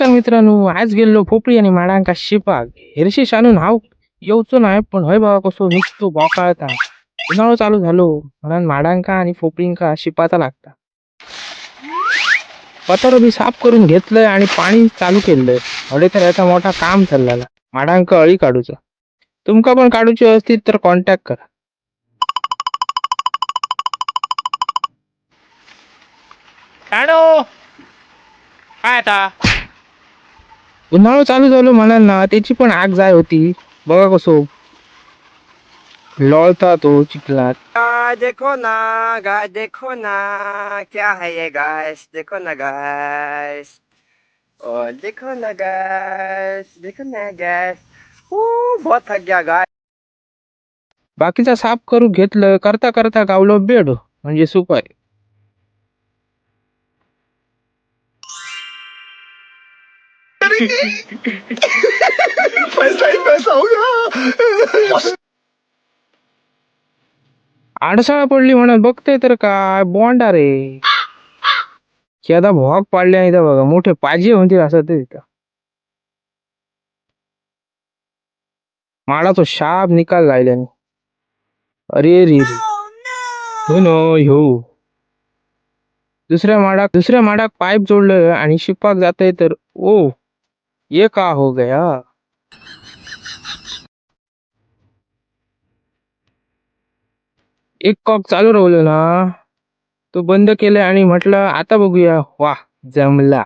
नमस्कार मित्रांनो, आज गेल्लो पोपळी आणि माडांका शिपाक हिरशी शानून हाव येवचो नाही, पण हय बाबा कसो नुसतो बोकाळता. उन्हाळो चालू झालो म्हणून माडांका आणि पोपळींका शिपाचा लागता. पतारो बी साफ करून घेतलंय आणि पाणी चालू केलंय. हडे तर याचा मोठा काम चाललेला माडांका अळी काढूचं. तुमका पण काढूची असतील तर कॉन्टॅक्ट करा. काय आता उन्हाळो चालू झालो म्हणाल ना, त्याची पण आग जाय होती. बघा कसो लोळता तो चिखलात. देखो ना गाइस, देखो ना क्या है ये गाइस, देखो ना गाइस, और देखो ना गाइस, देखो ना गाइस, बहुत थक गया गाइस. बाकीचा साफ करू घेतलं, करता करता गावलो बेड म्हणजे सुपारी. पैसा ही पैसा होगा. आडसाळा पडली म्हणत बघते तर काय बोंडा रे. खेदा भोग पाडले नाही तर बघा मोठे पाजे म्हणतील असं ते तिथं. माडाचो शाप निकाल लायल्याने. अरे रे रे. हो नो ह्यो दुसऱ्या माडाक पाईप जोडलं आणि शिपाक जातंय तर ओ ये का हो गया. एक कॉक चालू राहिलो ना, तो बंद केलं आणि म्हटलं आता बघूया. वाह, जमला.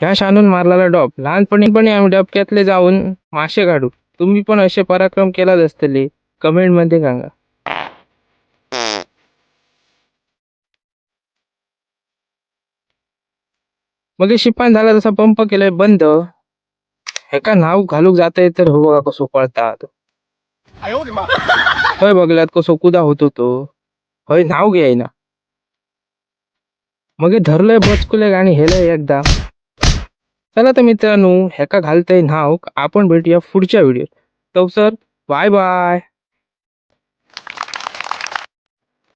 ह्या शानून मारलेला डॉप लहानपणी आम्ही डबक्यातले जाऊन मासे काढू. तुम्ही पण असे पराक्रम केलाच असतले. कमेंट मध्ये सांगा. मग हे शिपान झाला तसा पंप केलाय बंद. हेका नाव घालूक जातंय तर हो बघा कसो पळतात. हय बघल्यात कसो कुदा होतो तो. हय नाव घ्याय ना. मग हे धरलंय बचकुले आणि हेलय एकदा. चला तर मित्रांनो, हेका घालतंय नाव. आपण भेटूया पुढच्या व्हिडिओ. तर सर बाय बाय.